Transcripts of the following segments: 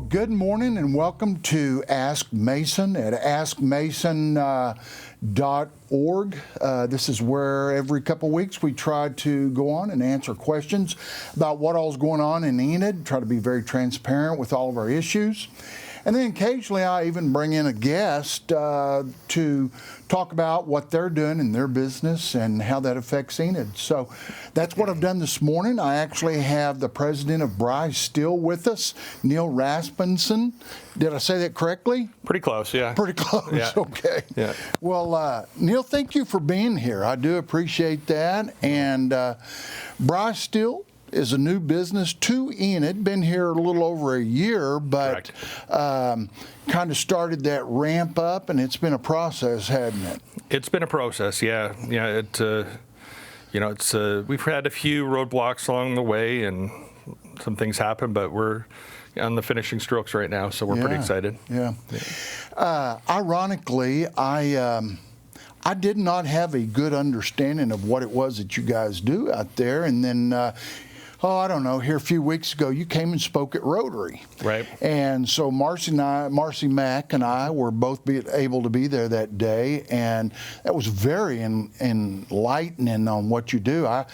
good morning and welcome to Ask Mason at askmason.org. This is where every couple weeks we try to go on and answer questions about what all's going on in Enid, try to be very transparent with all of our issues. And then occasionally I even bring in a guest to talk about what they're doing in their business and how that affects Enid. So that's what I've done this morning. I actually have the president of Bri-Steel with us, Neil Rasmussen. Did I say that correctly? Pretty close, yeah. Pretty close, yeah. Okay. Yeah. Well, Neil, thank you for being here. I do appreciate that. And Bri-Steel is a new business to Enid. Been here a little over a year, but kind of started that ramp up, and it's been a process, hasn't it? It's been a process, yeah. Yeah, we've had a few roadblocks along the way, and some things happen, but we're on the finishing strokes right now, so we're pretty excited. Yeah. Ironically, I did not have a good understanding of what it was that you guys do out there, and then I don't know, here a few weeks ago, you came and spoke at Rotary. Right. And so Marcy Mack and I were both able to be there that day, and that was very enlightening on what you do. I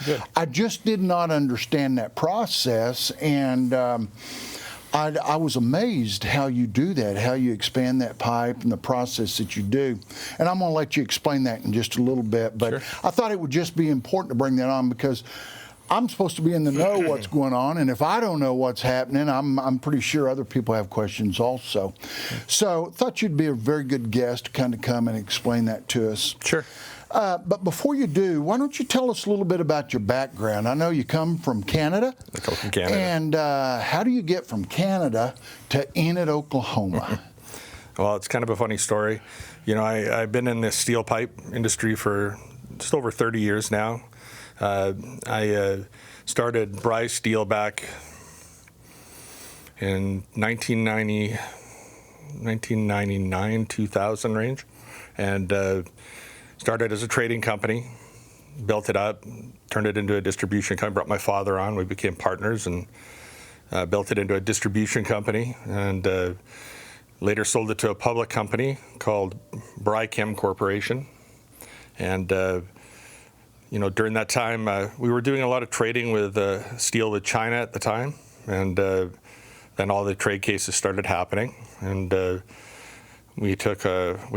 just did not understand that process, and I was amazed how you do that, how you expand that pipe and the process that you do. And I'm going to let you explain that in just a little bit, but sure. I thought it would just be important to bring that on because I'm supposed to be in the know what's going on, and if I don't know what's happening, I'm pretty sure other people have questions also. So thought you'd be a very good guest to kind of come and explain that to us. Sure. But before you do, why don't you tell us a little bit about your background? I know you come from Canada. I come from Canada. And how do you get from Canada to Enid, Oklahoma? Well, it's kind of a funny story. You know, I've been in the steel pipe industry for just over 30 years now. I started Bri-Steel back in 1999, 2000 range, and started as a trading company, built it up, turned it into a distribution company, brought my father on, we became partners, and built it into a distribution company, and later sold it to a public company called Bri-Chem Corporation. And during that time, we were doing a lot of trading with steel with China at the time, and then all the trade cases started happening, and we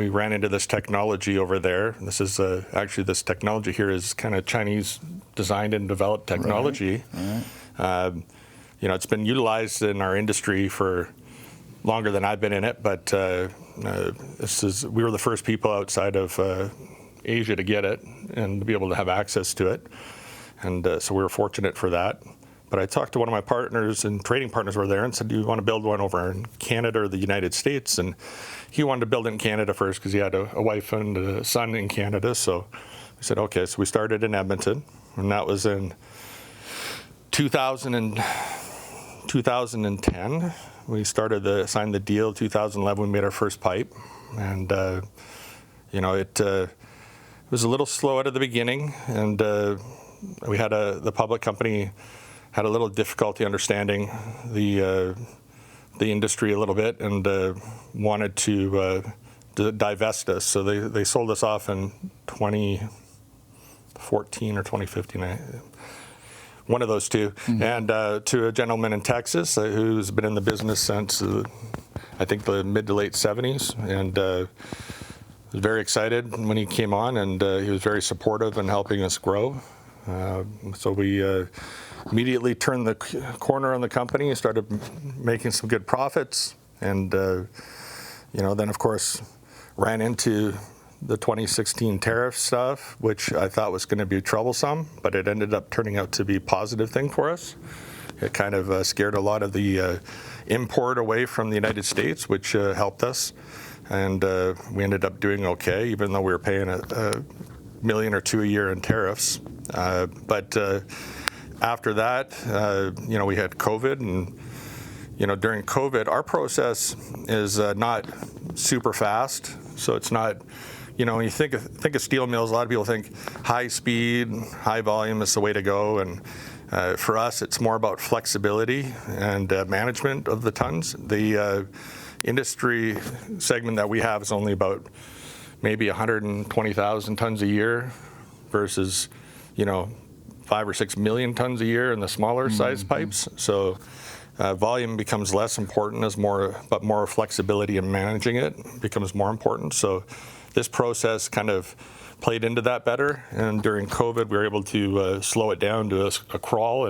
ran into this technology over there. This is actually, this technology here is kind of Chinese designed and developed technology. Right. It's been utilized in our industry for longer than I've been in it, but we were the first people outside of Asia to get it and to be able to have access to it, and so we were fortunate for that. But I talked to one of my partners and trading partners were there and said, do you want to build one over in Canada or the United States? And he wanted to build it in Canada first because he had a wife and a son in Canada. So we said, okay. So we started in Edmonton, and that was in 2010. We signed the deal. 2011, we made our first pipe, and it was a little slow out of the beginning, and we had the public company had a little difficulty understanding the industry a little bit, and wanted to divest us. So they sold us off in 2014 or 2015, one of those two, and to a gentleman in Texas who's been in the business since I think the mid to late 70s, and was very excited when he came on, and he was very supportive in helping us grow. So we immediately turned the corner on the company and started making some good profits, and then of course ran into the 2016 tariff stuff, which I thought was going to be troublesome, but it ended up turning out to be a positive thing for us. It kind of scared a lot of the import away from the United States, which helped us, and we ended up doing okay, even though we were paying a million or two a year in tariffs. But after that, we had COVID, and during COVID, our process is not super fast. So it's not, when you think of steel mills, a lot of people think high speed, high volume is the way to go, and For us, it's more about flexibility and management of the tons. The industry segment that we have is only about maybe 120,000 tons a year versus, 5 or 6 million tons a year in the smaller size pipes. So volume becomes less important but more flexibility in managing it becomes more important. So this process kind of played into that better. And during COVID, we were able to slow it down to a crawl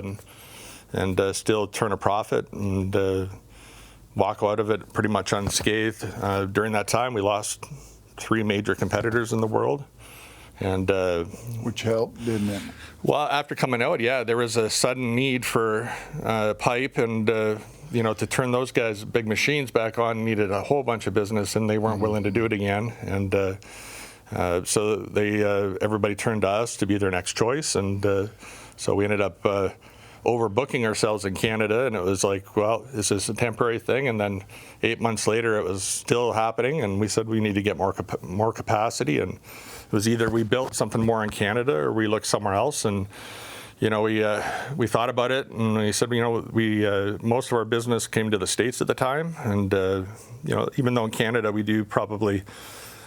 and still turn a profit and walk out of it pretty much unscathed. During that time, we lost 3 major competitors in the world. And which helped, didn't it? Well, after coming out, yeah, there was a sudden need for pipe, and to turn those guys' big machines back on needed a whole bunch of business, and they weren't willing to do it again. And so everybody turned to us to be their next choice, and so we ended up overbooking ourselves in Canada, and it was like, well, is this a temporary thing? And then 8 months later, it was still happening, and we said we need to get more capacity, and it was either we built something more in Canada or we looked somewhere else. And we thought about it, and we said, most of our business came to the States at the time, and even though in Canada we do probably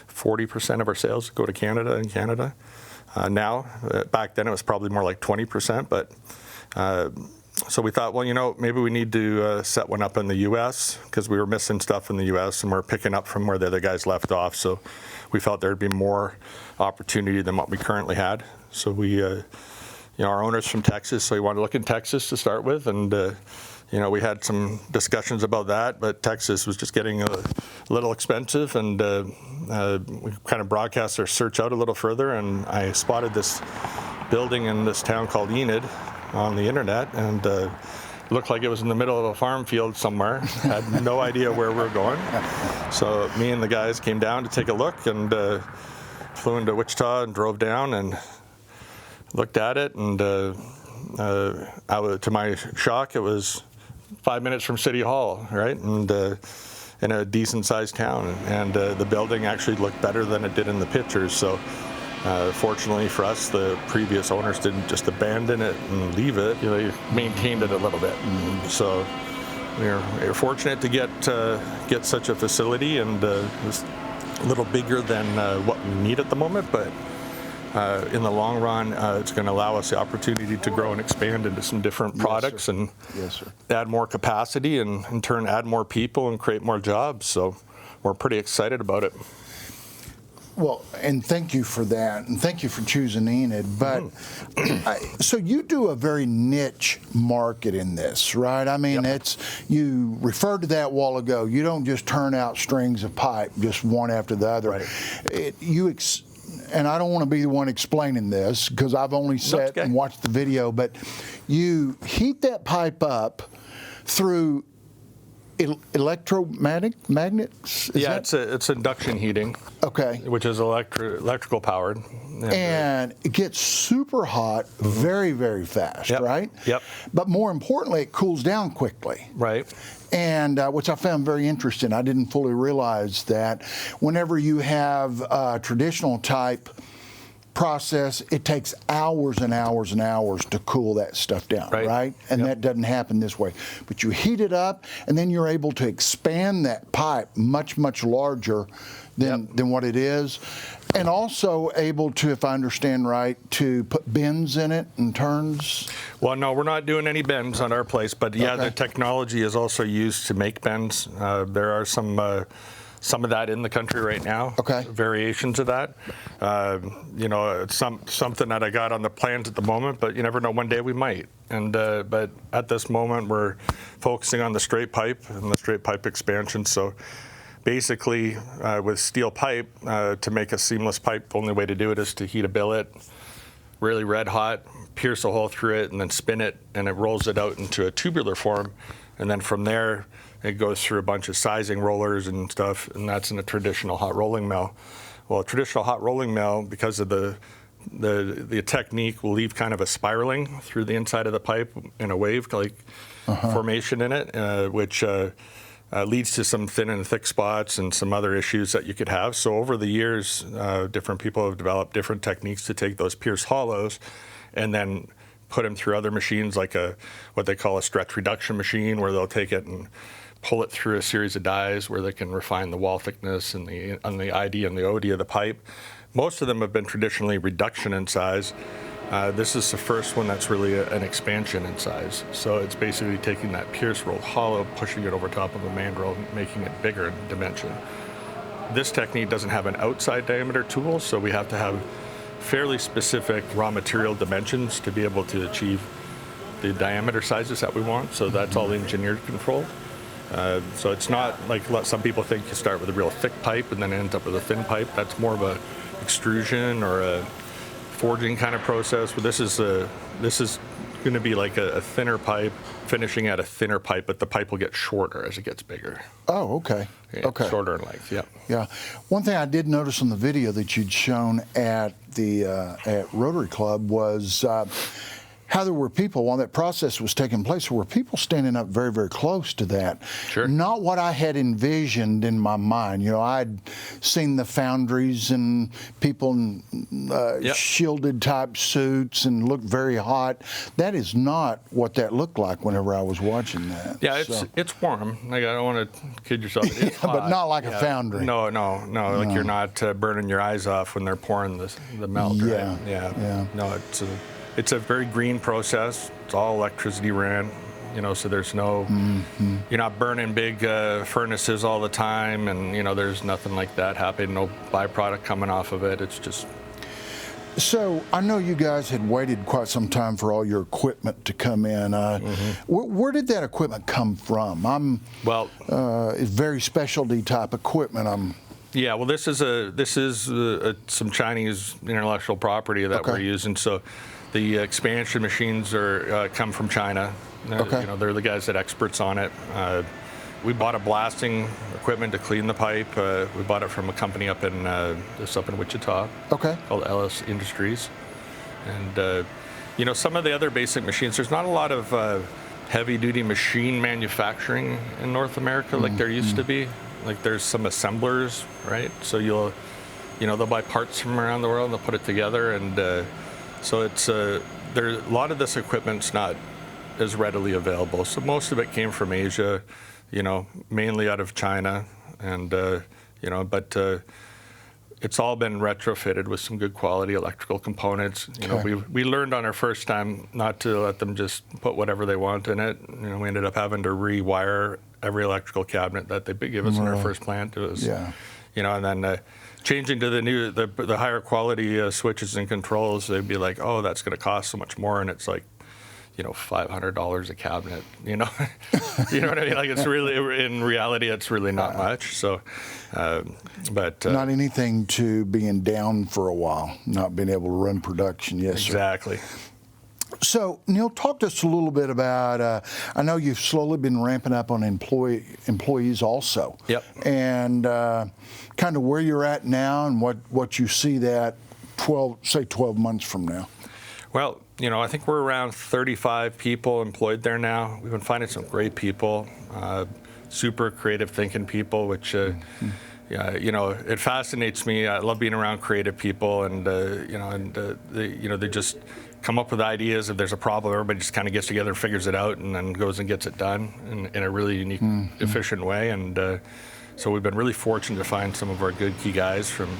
40% of our sales go to Canada in Canada now. Back then it was probably more like 20%, but so we thought, well, maybe we need to set one up in the U.S. because we were missing stuff in the U.S. and we're picking up from where the other guys left off. So we felt there'd be more opportunity than what we currently had. So we, our owner's from Texas, so we wanted to look in Texas to start with, and we had some discussions about that, but Texas was just getting a little expensive, and we kind of broadcast our search out a little further, and I spotted this building in this town called Enid on the internet, and looked like it was in the middle of a farm field somewhere. Had no idea where we were going. So me and the guys came down to take a look, and flew into Wichita and drove down and looked at it, and to my shock, it was 5 minutes from City Hall, right? And in a decent-sized town, and the building actually looked better than it did in the pictures. So fortunately for us, the previous owners didn't just abandon it and leave it. They maintained it a little bit. And so we're fortunate to get such a facility, and it's a little bigger than what we need at the moment, but in the long run, it's going to allow us the opportunity to grow and expand into some different products, and add more capacity, and in turn add more people and create more jobs. So we're pretty excited about it. Well, and thank you for that, and thank you for choosing Enid. But so you do a very niche market in this, right? I mean, you referred to that a while ago. You don't just turn out strings of pipe, just one after the other. Right. And I don't want to be the one explaining this because I've only sat and watched the video, but you heat that pipe up through electromagnets? It's induction heating. Okay. Which is electrical powered. And it gets super hot very, very fast, right? Yep. But more importantly, it cools down quickly. Right. And which I found very interesting. I didn't fully realize that whenever you have a traditional type process, it takes hours and hours and hours to cool that stuff down, right? And that doesn't happen this way. But you heat it up, and then you're able to expand that pipe much, much larger than what it is. And also able to, if I understand right, to put bends in it and turns? Well, no, we're not doing any bends on our place, but the technology is also used to make bends. There are some of that in the country right now. Variations of that. It's something that I got on the plans at the moment, but you never know. One day we might. And but at this moment, we're focusing on the straight pipe and the straight pipe expansion. So basically, with steel pipe, to make a seamless pipe, the only way to do it is to heat a billet, really red hot, pierce a hole through it, and then spin it, and it rolls it out into a tubular form. And then from there, it goes through a bunch of sizing rollers and stuff, and that's in a traditional hot rolling mill. Well, a traditional hot rolling mill, because of the technique, will leave kind of a spiraling through the inside of the pipe in a wave-like formation in it, which leads to some thin and thick spots and some other issues that you could have. So over the years, different people have developed different techniques to take those pierced hollows and then put them through other machines like what they call a stretch reduction machine, where they'll take it and pull it through a series of dies where they can refine the wall thickness and the ID and the OD of the pipe. Most of them have been traditionally reduction in size. This is the first one that's really an expansion in size. So it's basically taking that pierce rolled hollow, pushing it over top of a mandrel, making it bigger in dimension. This technique doesn't have an outside diameter tool, so we have to have fairly specific raw material dimensions to be able to achieve the diameter sizes that we want. So that's all engineered controlled. So it's not like some people think you start with a real thick pipe and then end up with a thin pipe. That's more of a extrusion or a forging kind of process. But this is going to be like a thinner pipe, finishing at a thinner pipe, but the pipe will get shorter as it gets bigger. Oh, okay. Yeah, Okay. shorter in length. Yeah. Yeah. One thing I did notice on the video that you'd shown at the at Rotary Club was how there were people, while that process was taking place, there were people standing up very, very close to that. Sure. Not what I had envisioned in my mind. You know, I'd seen the foundries and people in Yep. shielded type suits and looked very hot. That is not what that looked like whenever I was watching that. Yeah, So- it's warm. Like, I don't want to kid yourself. It is but hot. not like a Yeah. foundry. No. Like you're not burning your eyes off when they're pouring the melt. Yeah, Right? yeah. No, it's a very green process. It's all electricity ran. You know, so there's no. You're not burning big furnaces all the time, and there's nothing like that happening. No byproduct coming off of it. It's just. So I know you guys had waited quite some time for all your equipment to come in. Where did that equipment come from? It's very specialty type equipment. Yeah, well, this is some Chinese intellectual property that we're using. So, the expansion machines come from China. Okay. They're the guys that experts on it. We bought a blasting equipment to clean the pipe. We bought it from a company up in Wichita. Okay. Called LS Industries, and some of the other basic machines. There's not a lot of heavy-duty machine manufacturing in North America like there used to be. Like there's some assemblers, right? So they'll buy parts from around the world and they'll put it together, and so it's a lot of this equipment's not as readily available. So most of it came from Asia, mainly out of China, and but it's all been retrofitted with some good quality electrical components. We learned on our first time not to let them just put whatever they want in it. We ended up having to rewire every electrical cabinet that they give us in our first plant. It was, and then changing to the higher quality switches and controls, they'd be like, oh, that's going to cost so much more, and it's like, $500 a cabinet. You know what I mean? Like it's really, in reality, it's really not much. So, but Not anything to being down for a while, not being able to run production. Yes, sir. exactly. So, Neil, talk to us a little bit about, I know you've slowly been ramping up on employees also. Yep. And kind of where you're at now and what you see that 12 months from now. Well, I think we're around 35 people employed there now. We've been finding some great people, super creative thinking people, which, it fascinates me. I love being around creative people, and they just come up with ideas. If there's a problem, everybody just kind of gets together and figures it out, and then goes and gets it done in a really unique, efficient way. And so we've been really fortunate to find some of our good key guys from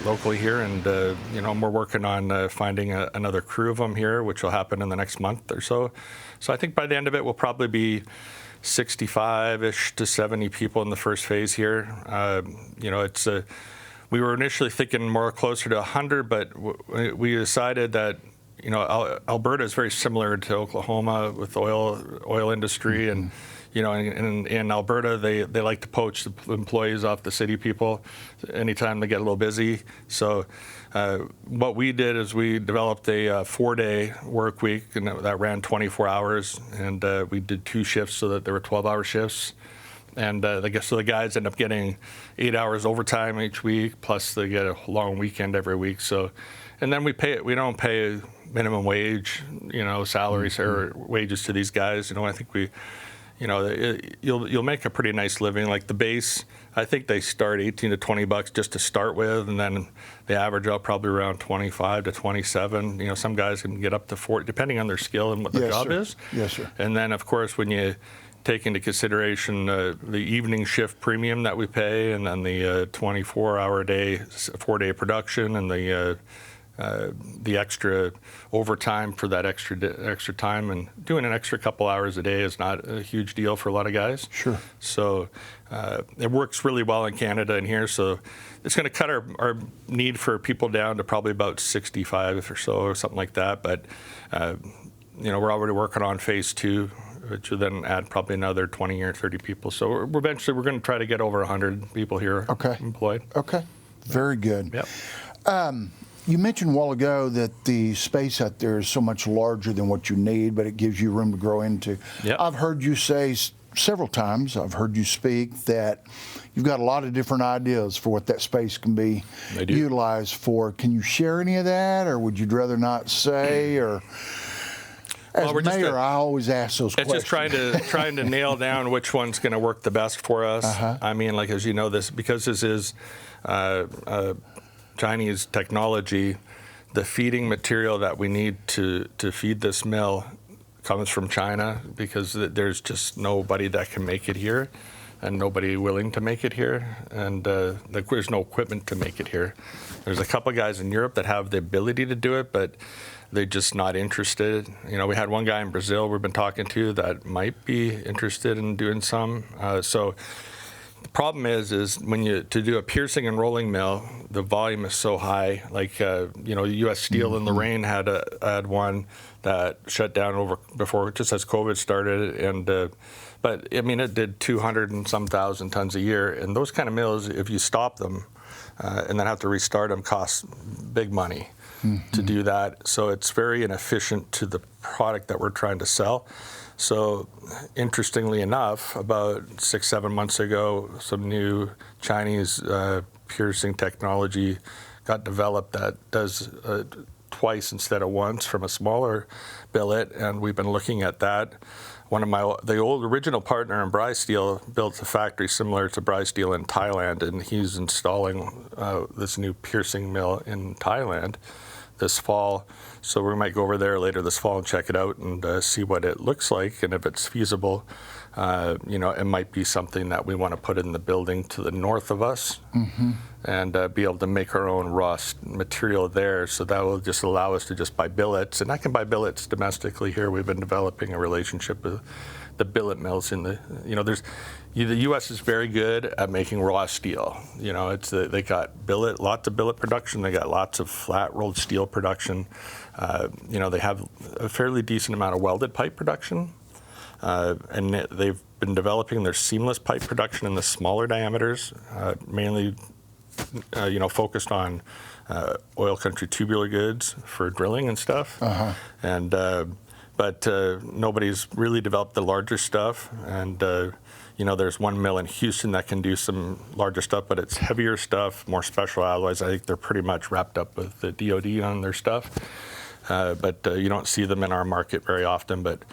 locally here, and we're working on finding another crew of them here, which will happen in the next month or so. So I think by the end of it, we'll probably be 65-ish to 70 people in the first phase here. We were initially thinking more closer to 100, but we decided that Alberta is very similar to Oklahoma with the oil industry, and in Alberta, they like to poach the employees off the city people anytime they get a little busy. So what we did is we developed a 4-day work week, and that ran 24 hours, and we did 2 shifts so that there were 12-hour shifts. And the guys end up getting 8 hours overtime each week, plus they get a long weekend every week. So, and then we don't pay minimum wage, salaries or wages to these guys. I think we you'll make a pretty nice living. Like the base, I think they start $18 to $20 just to start with, and then they average out probably around 25 to 27. Some guys can get up to 40, depending on their skill and what their job is. Yes, sir. And then, of course, when you take into consideration the evening shift premium that we pay, and then the 24-hour day, 4-day production, and the extra overtime for that extra time, and doing an extra couple hours a day is not a huge deal for a lot of guys. Sure. So it works really well in Canada and here. So it's going to cut our need for people down to probably about 65 or so, or something like that. But we're already working on phase 2, which will then add probably another 20 or 30 people. So eventually we're going to try to get over 100 people here employed. Okay. Very good. Yep. You mentioned a while ago that the space out there is so much larger than what you need, but it gives you room to grow into. Yep. I've heard you say several times, I've heard you speak, that you've got a lot of different ideas for what that space can be utilized for. Can you share any of that, or would you rather not say? Or as mayor, I always ask those questions. It's just trying to nail down which one's going to work the best for us. I mean, like, as you know, because this is Chinese technology, the feeding material that we need to feed this mill comes from China, because there's just nobody that can make it here, and nobody willing to make it here, and there's no equipment to make it here. There's a couple guys in Europe that have the ability to do it, but they're just not interested. We had one guy in Brazil we've been talking to that might be interested in doing some. So the problem is when to do a piercing and rolling mill, the volume is so high. Like U.S. Steel in Lorraine had one that shut down before, just as COVID started, and but I mean it did 200 and some thousand tons a year. And those kind of mills, if you stop them and then have to restart them, costs big money to do that. So it's very inefficient to the product that we're trying to sell. So interestingly enough, about 6-7 months ago, some new Chinese piercing technology got developed that does twice instead of once from a smaller billet, and we've been looking at that. The old original partner in Bri-Steel built a factory similar to Bri-Steel in Thailand, and he's installing this new piercing mill in Thailand this fall. So we might go over there later this fall and check it out and see what it looks like, and if it's feasible, it might be something that we want to put in the building to the north of us, and be able to make our own rust material there. So that will just allow us to just buy billets, and I can buy billets domestically here. We've been developing a relationship with the billet mills the U.S. is very good at making raw steel. They got lots of billet production. They got lots of flat rolled steel production. They have a fairly decent amount of welded pipe production, and they've been developing their seamless pipe production in the smaller diameters, mainly focused on oil country tubular goods for drilling and stuff. And but nobody's really developed the larger stuff. And there's one mill in Houston that can do some larger stuff, but it's heavier stuff, more special alloys. I think they're pretty much wrapped up with the DoD on their stuff. But you don't see them in our market very often. But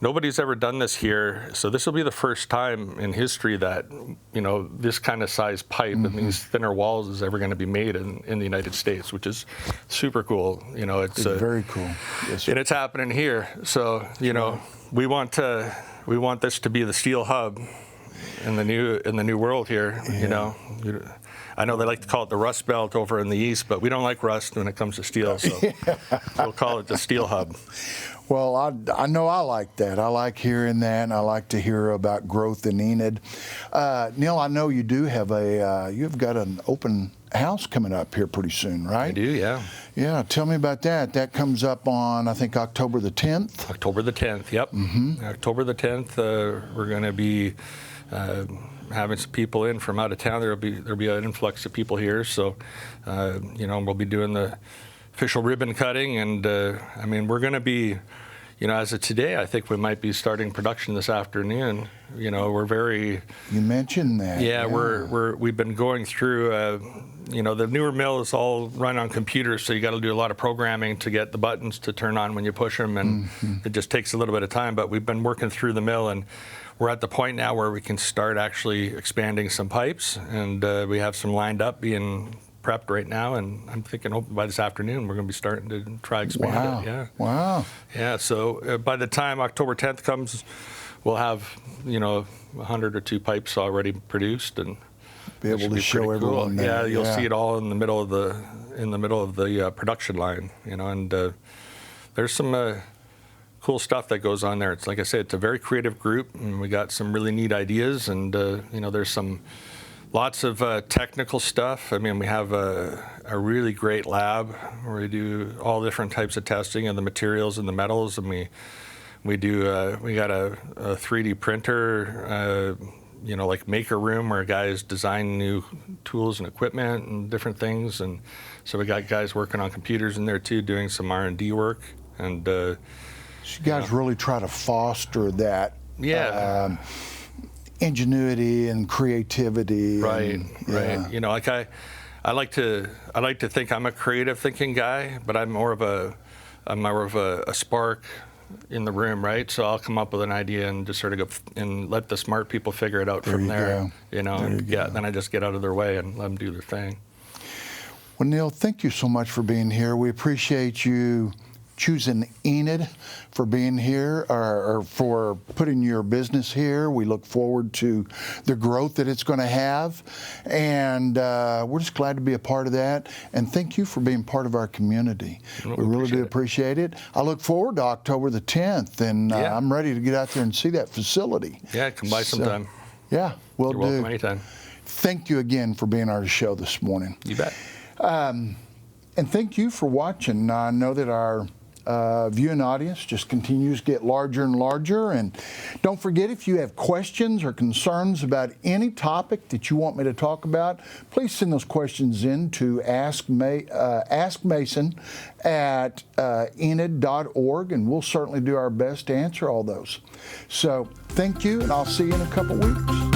nobody's ever done this here, so this will be the first time in history that this kind of size pipe and these thinner walls is ever going to be made in the United States, which is super cool. It's very cool. Yes, and it's happening here. So we want this to be the steel hub in the new world here. Yeah. I know they like to call it the Rust Belt over in the east, but we don't like rust when it comes to steel, so we'll call it the steel hub. Well, I know I like that. I like hearing that, and I like to hear about growth in Enid. Neil, I know you do have you've got an open house coming up here pretty soon, right? I do, yeah. Yeah, tell me about that. That comes up on, I think, October the 10th? October the 10th, yep. October the 10th, we're going to be having some people in from out of town. There'll be an influx of people here, so we'll be doing the official ribbon cutting, and we're going to be, as of today, I think we might be starting production this afternoon. We're very. You mentioned that. Yeah, we've been going through. The newer mill is all run on computers, so you got to do a lot of programming to get the buttons to turn on when you push them, and it just takes a little bit of time. But we've been working through the mill, and we're at the point now where we can start actually expanding some pipes, and we have some lined up being prepped right now, and I'm thinking by this afternoon we're going to be starting to try expand it. Yeah. Wow. Yeah. So by the time October 10th comes, we'll have 100 or 2 pipes already produced, and be able to show everyone. Cool. Yeah, you'll yeah. see it all in the middle of the production line. And there's some cool stuff that goes on there. It's like I said, it's a very creative group, and we got some really neat ideas, and there's some. Lots of technical stuff. I mean, we have a really great lab where we do all different types of testing of the materials and the metals, and we got a 3D printer, like maker room where guys design new tools and equipment and different things, and so we got guys working on computers in there too, doing some R&D work, and so you guys really try to foster that. Yeah. Ingenuity and creativity. Right, and, right. yeah. I like to think I'm a creative thinking guy, but I'm more of a spark in the room, right? So I'll come up with an idea and just sort of go and let the smart people figure it out from there. Then I just get out of their way and let them do their thing. Well, Neil, thank you so much for being here. We appreciate you choosing Enid for being here, or for putting your business here. We look forward to the growth that it's going to have, and we're just glad to be a part of that. And thank you for being part of our community. We really do appreciate it. I look forward to October the 10th, and I'm ready to get out there and see that facility. Yeah, come by sometime. Yeah, we'll do. You're welcome anytime. Thank you again for being on our show this morning. You bet. And thank you for watching. I know that our viewing audience just continues to get larger and larger. And don't forget, if you have questions or concerns about any topic that you want me to talk about, please send those questions in to askmason at enid.org, and we'll certainly do our best to answer all those. So thank you, and I'll see you in a couple weeks.